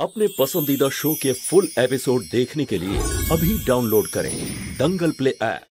अपने पसंदीदा शो के फुल एपिसोड देखने के लिए अभी डाउनलोड करें दंगल प्ले ऐप।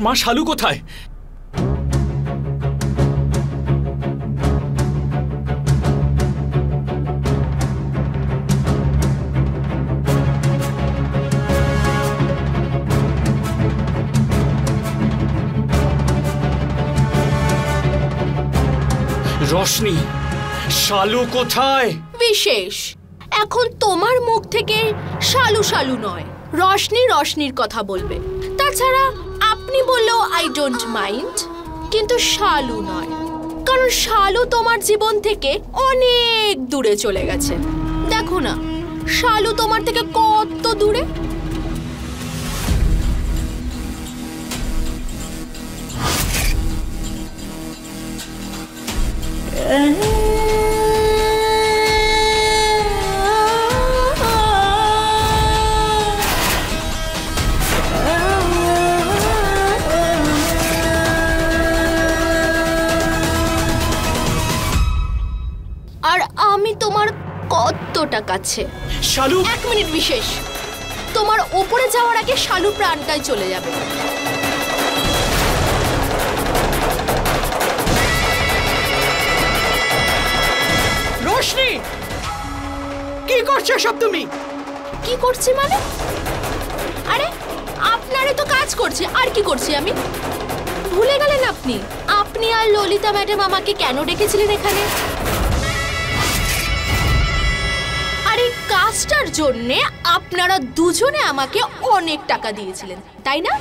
মা শালু কোথায়? রোশনি, শালু কোথায়? বিশেষ, এখন তোমার মুখ থেকে শালু শালু নয়, রোশনি রোশনির কথা বলবে। তাছাড়া আপনি বললেও আই ডোন্ট মাইন্ড, কিন্তু শালু নয়, কারণ শালু তোমার জীবন থেকে অনেক দূরে চলে গেছে। দেখো না, শালু তোমার থেকে কত দূরে। আর আমি তোমার কতটা কাছে। শালু, এক মিনিট বিশেষ, তোমার উপরে যাওয়ার আগে শালু প্রাণটাই চলে যাবে। রোশনি, কি করছো সব তুমি? কি করছি মানে? আরে আপনারে তো কাজ করছি, আর কি করছি আমি? ভুলে গেলেন আপনি? আপনি আর ললিতা ম্যাডাম আমাকে কেন ডেকেছিলেন এখানে? আর এই কাজটার জন্যে আপনারা দুজনে আমাকে অনেক টাকা দিয়েছিলেন, তাই না?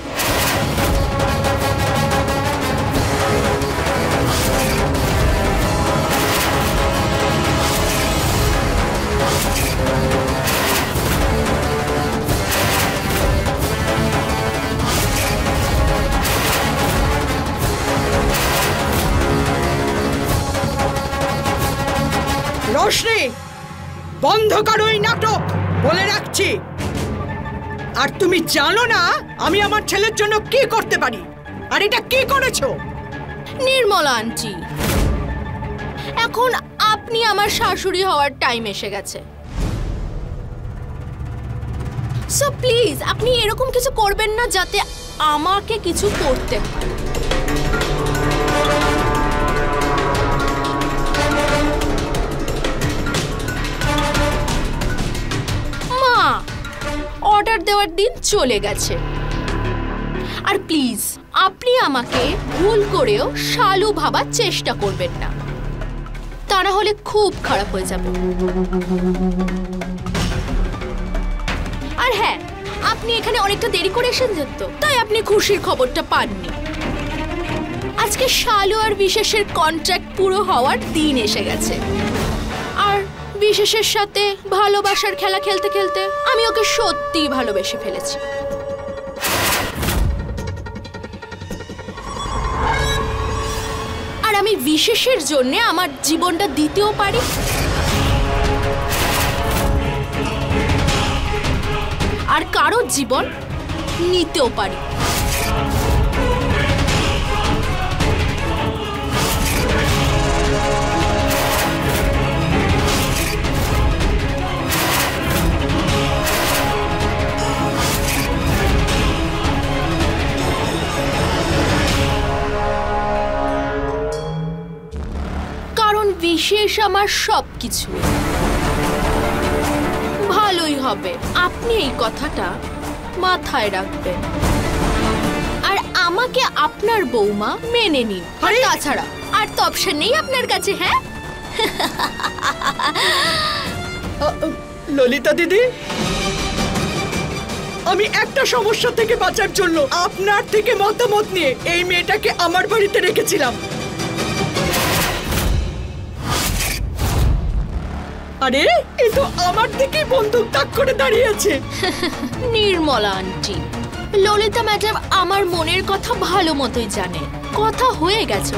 রোশনি, বন্ধ করো এই নাটক, বলে রাখছি। আর তুমি জানো না আমি আমার ছেলের জন্য কি করতে পারি, আর এটা কি করেছো? নির্মলা আন্টি, এখন আপনি আমার শাশুড়ি হওয়ার টাইম এসে গেছে। সো প্লিজ আপনি এরকম কিছু করবেন না যাতে আমাকে কিছু করতে হয়। মা, অর্ডার দেওয়ার দিন চলে গেছে। আর প্লিজ আপনি আমাকে ভুল করেও শালু ভাবার চেষ্টা করবেন না, তা না হলে খুব খারাপ হয়ে যাবে। আর হ্যাঁ, আপনি এখানে অনেকটা দেরি করে এসেছেন তো, তাই আপনি খুশির খবরটা পাননি। আজকে শালু আর বিশেষের কন্ট্রাক্ট পুরো হওয়ার দিন এসে গেছে। আর বিশেষের সাথে ভালোবাসার খেলা খেলতে খেলতে আমি ওকে সত্যিই ভালোবেসে ফেলেছি। আর আমি বিশেষের জন্য আমার জীবনটা দিতেও পারি, আর কারোর জীবন নিতেও পারি। কারণ বিশেষ আমার সবকিছু। ভালোই হবে আপনি এই কথাটা মাথায় রাখবেন, আর আমাকে আপনার বৌমা মেনে নিন। আর তাছাড়া আর তো অপশন নেই আপনার কাছে। হ্যাঁ ললিতা দিদি, আমি একটা সমস্যা থেকে বাঁচার জন্য আপনার থেকে মতামত নিয়ে এই মেয়েটাকে আমার বাড়িতে রেখেছিলাম। আরে এ তো আমার দিকে বন্দুক তাক করে দাঁড়িয়ে আছে। নির্মলা আন্টি, ললিতা ম্যাডাম আমার মনের কথা ভালো মতোই জানে। কথা হয়ে গেছে।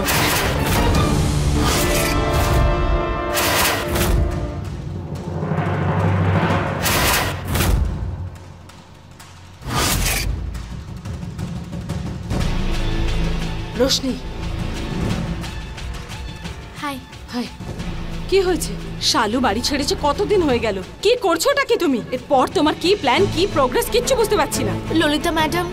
রোশনি, হাই। হাই, কি হয়েছে? শালু বাড়ি ছেড়েছে কতদিন হয়ে গেল? কি করছোটা কি তুমি? এরপর তোমার কি প্ল্যান, কি প্রোগ্রেস, কিচ্ছু বুঝতে পারছি না। ললিতা ম্যাডাম,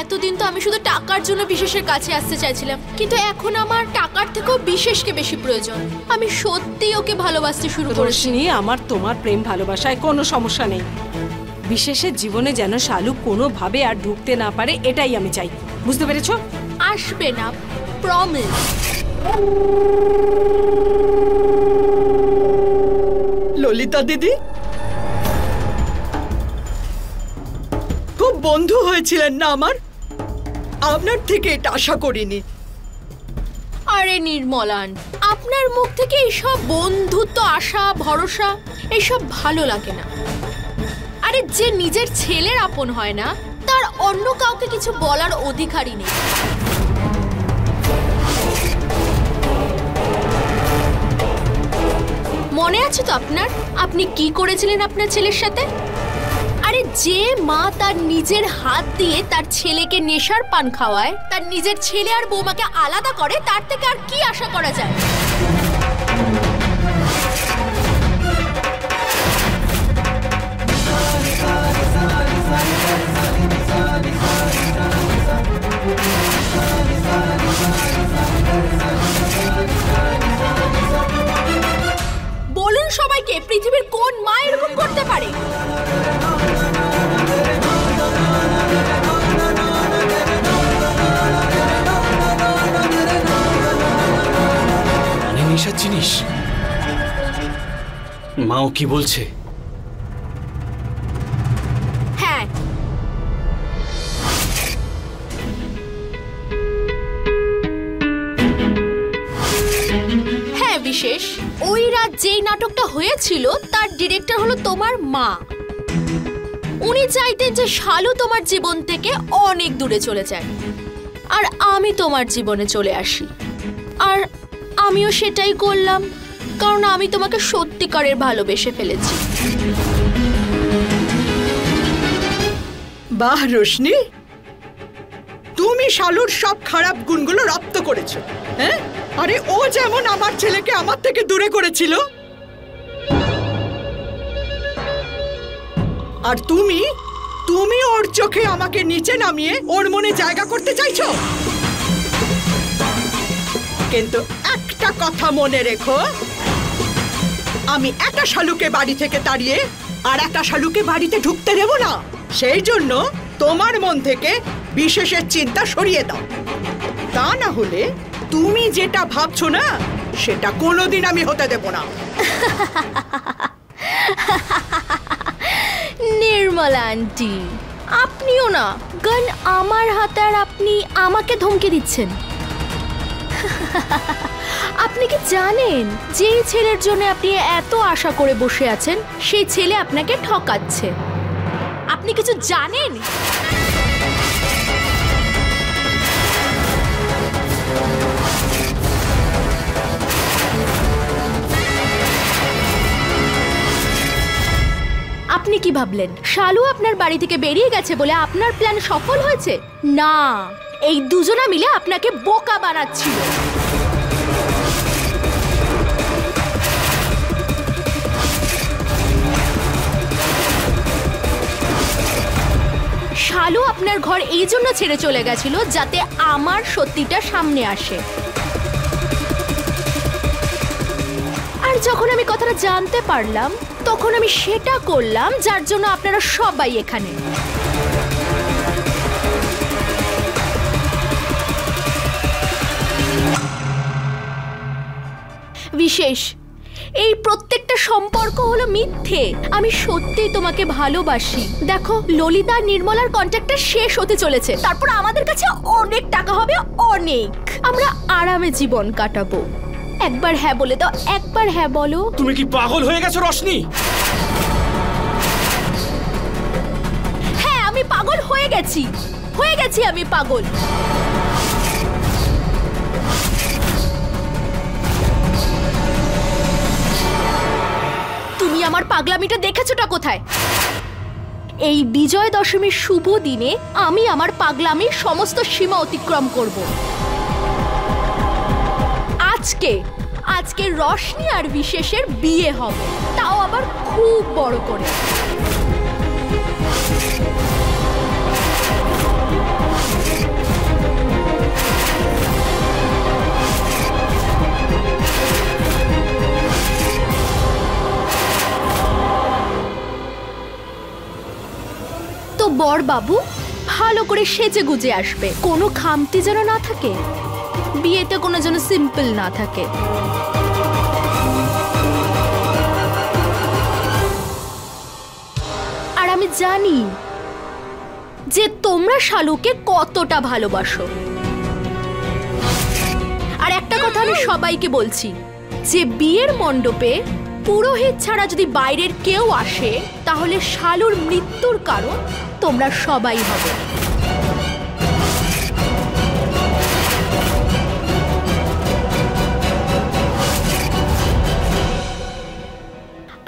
এতদিন তো আমি শুধু টাকার জন্য বিশেষের কাছে আসতে চাইছিলাম, কিন্তু এখন আমার টাকার থেকেও বিশেষকে বেশি প্রয়োজন। আমি সত্যি ওকে ভালোবাসতে শুরু করেছি। রোশনি, আমার তোমার প্রেম ভালোবাসায় কোনো সমস্যা নেই। বিশেষের জীবনে যেন শালু কোনোভাবে আর ঢুকতে না পারে, এটাই আমি চাই। বুঝতে পেরেছো? আসবে না, প্রমিস। ললিতা দিদি, খুব বন্ধু হয়েছিলেন না আমার? আপনার থেকে এটা আশা করিনি। আরে নির্মলান, আপনার মুখ থেকে এইসব বন্ধুত্ব, আশা, ভরসা এইসব ভালো লাগে না। আরে যে নিজের ছেলের আপন হয় না, তার অন্য কাউকে কিছু বলার অধিকারই নেই। মনে আছে তো আপনার, আপনি কি করেছিলেন আপনার ছেলের সাথে? আরে যে মা তার নিজের হাত দিয়ে তার ছেলেকে নেশার পান খাওয়ায়, তার নিজের ছেলে আর বৌমাকে আলাদা করে, তার থেকে আর কি আশা করা যায়? বলুন সবাইকে, পৃথিবীর কোন মা এরকম করতে পারে? মানে নেশার জিনিস? মাও কি বলছে? হ্যাঁ, হ্যাঁ বিশেষ, ওই রাত যেই নাটকটা হয়েছিল তার ডিরেক্টর হলো তোমার মা। উনি চাইতেন যে শালু তোমার জীবন থেকে অনেক দূরে চলে যায়, আর আমি তোমার জীবনে চলে আসি। আর আমিও সেটাই করলাম, কারণ আমি তোমাকে সত্যিকারের ভালোবেসে ফেলেছি। বাহ রোশনি, তুমি শালুর সব খারাপ গুণগুলো রপ্ত করেছো। হ্যাঁ, আরে ও যেমন আমার ছেলেকে আমার থেকে দূরে করেছিল, আর তুমি তুমি ওর চোখে আমাকে নিচে নামিয়ে ওর মনে জায়গা করতে চাইছো। কিন্তু একটা কথা মনে রেখো, আমি একটা শালুকে বাড়ি থেকে তাড়িয়ে আর একটা শালুকে বাড়িতে ঢুকতে দেব না। সেই জন্য তোমার মন থেকে বিশেষের চিন্তা সরিয়ে দাও। তা না হলে তুমি যেটা ভাবছো না, সেটা কোনোদিন আমি হতে দেব না। নির্মলা আন্টি, আপনিও না গান আমার হাতে, আর আপনি আমাকে ধমকে দিচ্ছেন। আপনি কি জানেন যেই ছেলের জন্য আপনি এত আশা করে বসে আছেন, সেই ছেলে আপনাকে ঠকাচ্ছে? আপনি কিছু জানেন? আপনি কি ভাবলেন শালু আপনার বাড়ি থেকে বেরিয়ে গেছে বলে আপনার প্ল্যান সফল হয়েছে? না, এই দুজনা মিলে আপনাকে বোকা বানাচ্ছিল। শালু আপনার ঘর এই জন্য ছেড়ে চলে গেছিল যাতে আমার সত্যিটা সামনে আসে। আর যখন আমি কথাটা জানতে পারলাম, তখন আমি সেটা করলাম যার জন্য আপনারা সবাই এখানে। বিশেষ, এই প্রত্যেকটা সম্পর্ক হলো মিথ্যে। আমি সত্যিই তোমাকে ভালোবাসি। দেখো, ললিতা নির্মলার কন্ট্রাক্টটা শেষ হতে চলেছে, তারপর আমাদের কাছে অনেক টাকা হবে, অনেক। আমরা আরামে জীবন কাটাবো। একবার হ্যাঁ বলে দাও, একবার হ্যাঁ বলো। তুমি কি পাগল হয়ে গেছো রোশনি? হ্যাঁ, আমি পাগল হয়ে গেছি, আমি পাগল। তুমি আমার পাগলামিটা দেখেছোটা কোথায়? এই বিজয় দশমীর শুভ দিনে আমি আমার পাগলামির সমস্ত সীমা অতিক্রম করব। আজকে রোশনি আর বিশেষের বিয়ে হবে, তাও আবার খুব বড় করে। তো বর বাবু ভালো করে সেজে গুজে আসবে, কোনো খামতি যেন না থাকে, বিয়েতে কোনো যেন সিম্পল না থাকে। আর আমি জানি যে তোমরা শালুকে কতটা ভালোবাসো। আর একটা কথা আমি সবাইকে বলছি, যে বিয়ের মণ্ডপে পুরোহিত ছাড়া যদি বাইরের কেউ আসে তাহলে শালুর মৃত্যুর কারণ তোমরা সবাই হবে।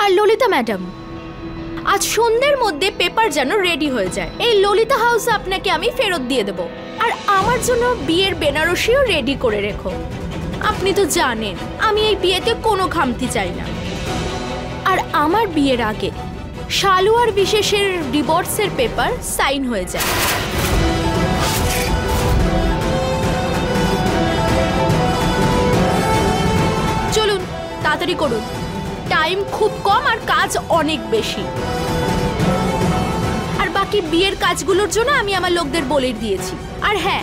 আর ললিতা ম্যাডাম, আজ সন্ধ্যের মধ্যে পেপার যেন রেডি হয়ে যায়। এই ললিতা হাউসে আপনাকে আমি ফেরত দিয়ে দেব। আর আমার জন্য বিয়ের বেনারসিও রেডি করে রেখো। আপনি তো জানেন আমি এই বিয়েতে কোনো খামতি চাই না। আর আমার বিয়ের আগে শালু আর বিশেষের ডিভোর্সের পেপার সাইন হয়ে যায়। চলুন তাড়াতাড়ি করুন, টাইম খুব কম আর কাজ অনেক বেশি। আর বাকি বিয়ের কাজগুলোর জন্য আমি আমার লোকদের বলে দিয়েছি। আর হ্যাঁ,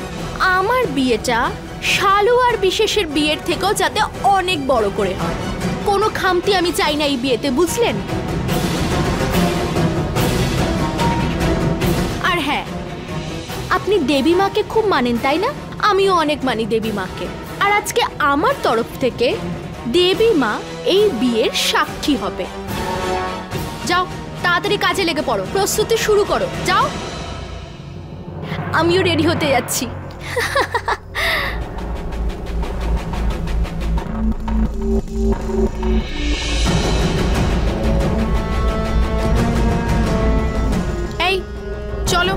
আমার বিয়েটা শালু আর বিশেষের বিয়ের থেকেও যাতে অনেক বড় করে হয়, কোনো খামতি আমি চাই না এই বিয়েতে, বুঝলেন? আর হ্যাঁ, আপনি দেবী মাকে খুব মানেন তাই না? আমিও অনেক মানি দেবী মাকে। আর আজকে আমার তরফ থেকে দেবী মা এই বিয়ের সাক্ষী হবে। যাও তাড়াতাড়ি কাজে লেগে পড়ো, প্রস্তুতি শুরু করো, যাও। আমিও রেডি হতে যাচ্ছি। এই চলো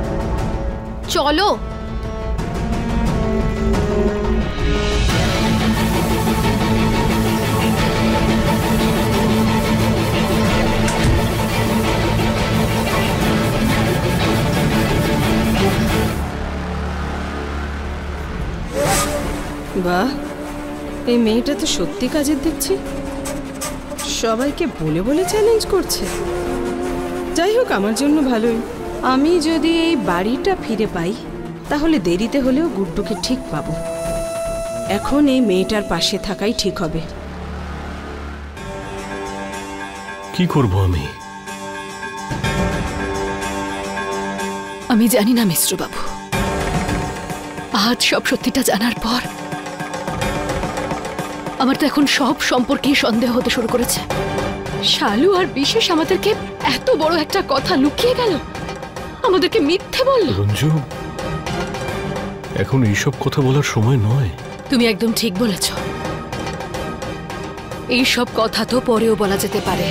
চলো। বাহ, এই মেয়েটা তো সত্যি কাজের দেখছি, সবাইকে বলে বলে চ্যালেঞ্জ করছে। যাই হোক, আমার জন্য ভালোই। আমি যদি এই বাড়িটা ফিরে পাই তাহলে দেরিতে হলেও গুড্ডুকে ঠিক পাবো। এখন এই মেয়েটার পাশে থাকাই ঠিক হবে। কি করব আমি? আমি জানি না মিশ্রবাবু, আজ সব সত্যিটা জানার পর আমার তো এখন সব সম্পর্কেই সন্দেহ হতে শুরু করেছে। শালু আর বিশেষ আমাদেরকে এত বড় একটা কথা লুকিয়ে গেল, আমাদেরকে মিথ্যে বলল। রঞ্জু, এখন এইসব কথা বলার সময় নয়। তুমি একদম ঠিক বলেছ, এই সব কথা তো পরেও বলা যেতে পারে।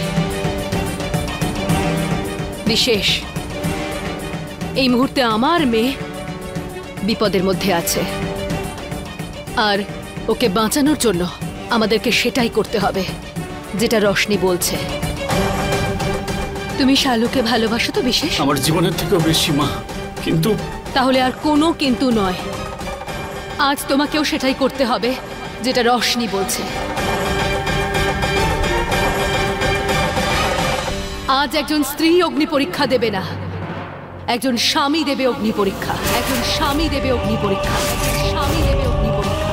বিশেষ, এই মুহূর্তে আমার মেয়ে বিপদের মধ্যে আছে, আর ওকে বাঁচানোর জন্য আমাদেরকে সেটাই করতে হবে যেটা রোশনি বলছে। তুমি শালুকে ভালোবাসো তো বিশেষ? আমার জীবনের থেকেও বেশি মা। কিন্তু তাহলে আর কোনো কিন্তু নয়, আজ তোমাকেও সেটাই করতে হবে যেটা রোশনি বলছে। আজ একজন স্ত্রী অগ্নি পরীক্ষা দেবে না, একজন স্বামী দেবে অগ্নি পরীক্ষা। একজন স্বামী দেবে অগ্নি পরীক্ষা। স্বামী দেবে অগ্নি পরীক্ষা।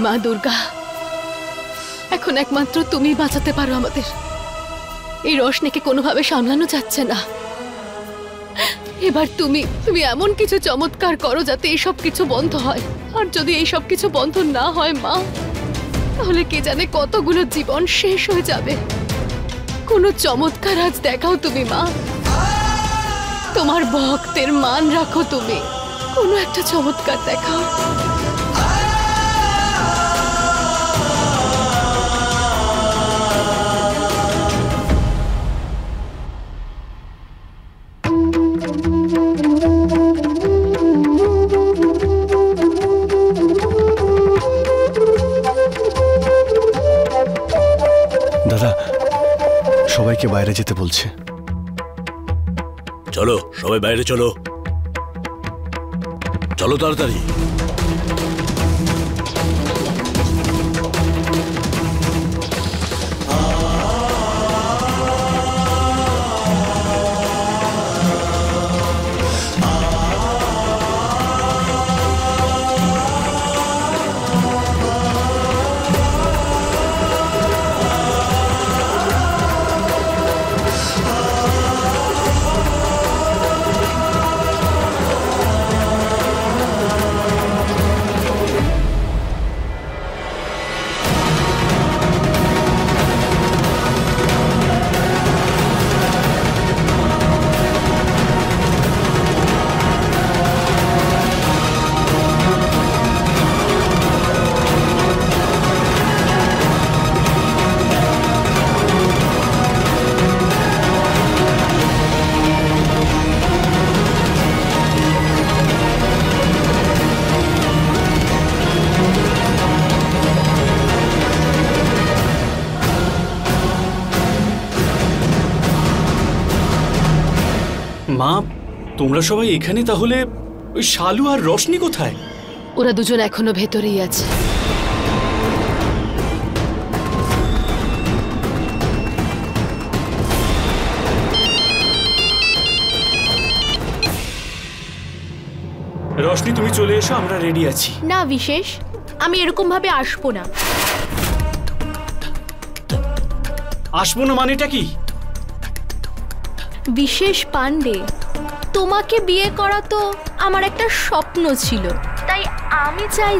মা দুর্গা, এখন একমাত্র তুমি বাঁচাতে পারো আমাদের। এই রোশনিকে কোনোভাবে সামলানো যাচ্ছে না। এবার তুমি এমন কিছু চমৎকার করো যাতে এইসব কিছু বন্ধ হয়। আর যদি এইসব কিছু বন্ধ না হয় মা, তাহলে কে জানে কতগুলো জীবন শেষ হয়ে যাবে। কোনো চমৎকার আজ দেখাও তুমি মা, তোমার ভক্তের মান রাখো তুমি, কোনো একটা চমৎকার দেখাও। দাদা, সবাইকে বাইরে যেতে বলছে। চলো সবাই বাইরে চলো, চলো তাড়াতাড়ি। মা, তোমরা সবাই এখানে, তাহলে ওই শালু আর রোশনি কোথায়? ওরা দুজন এখনো ভেতরেই আছে। রোশনি তুমি চলে এসো, আমরা রেডি আছি। না বিশেষ, আমি এরকম ভাবে আসবো না। আসবো না মানেটা কি? বিশেষ পান্ডে, তোমাকে বিয়ে করা তো আমার একটা স্বপ্ন ছিল, তাই আমি চাই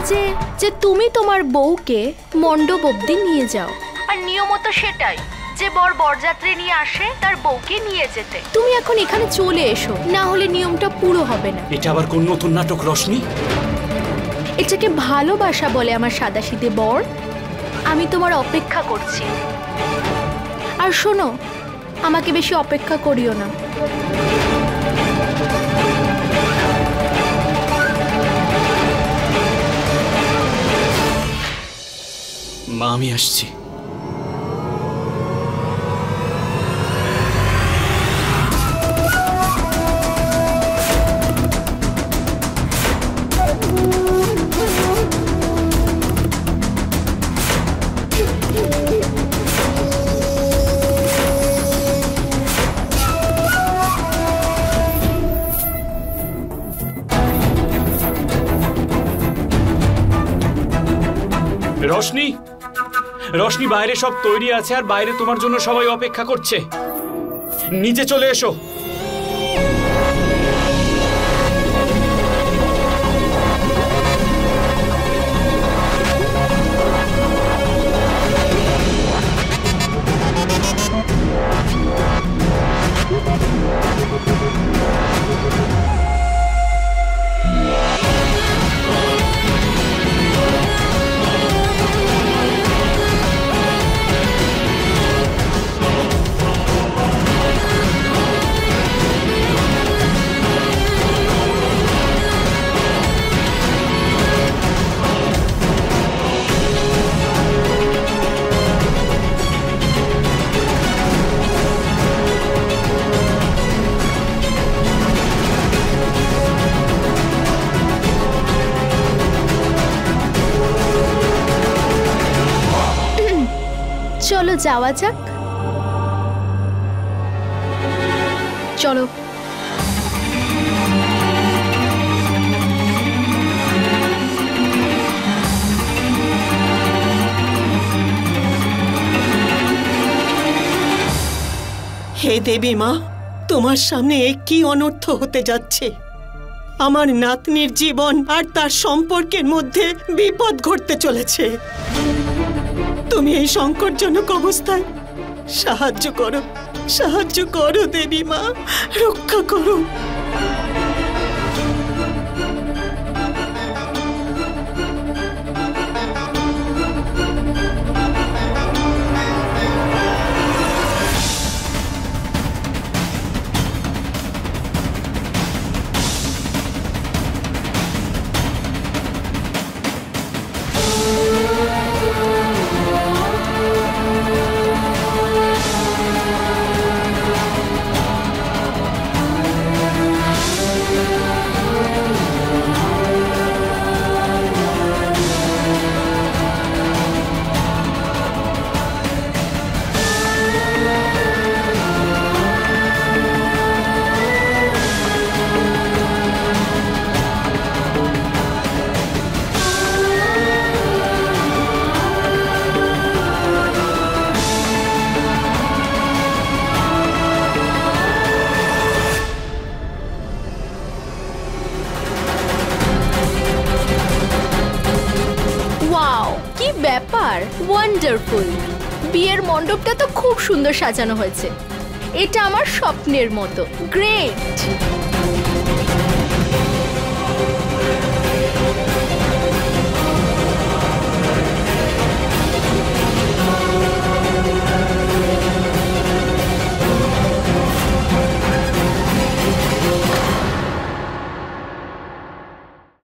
যে তুমি তোমার বউকে মণ্ডপ অবধি নিয়ে যাও। আর নিয়মত সেটাই, যে বর বরযাত্রী নিয়ে আসে তার বউকে নিয়ে যেতে। তুমি এখন এখানে চলে এসো, না হলে নিয়মটা পুরো হবে না। এটা আবার কোন নতুন নাটক রোশনি? এটাকে ভালোবাসা বলে আমার সাদাসিধে বর। আমি তোমার অপেক্ষা করছি। আর শোনো, আমাকে বেশি অপেক্ষা করিও না। মা, আমি আসছি। রোশনি, রোশনি, বাইরে সব তৈরি আছে আর বাইরে তোমার জন্য সবাই অপেক্ষা করছে। নিচে চলে এসো। চলো যাওয়া যাক। চলো। হে দেবী মা, তোমার সামনে এ কি অনর্থ হতে যাচ্ছে। আমার নাতনির জীবন আর তার সম্পর্কের মধ্যে বিপদ ঘটতে চলেছে। তুমি এই সংকটজনক অবস্থায় সাহায্য করো, সাহায্য করো দেবী মা, রক্ষা করো। ব্যাপার, ওয়ান্ডারফুল। বিয়ের মণ্ডপটা তো খুব সুন্দর সাজানো হয়েছে। এটা আমার স্বপ্নের মতো। গ্রেট।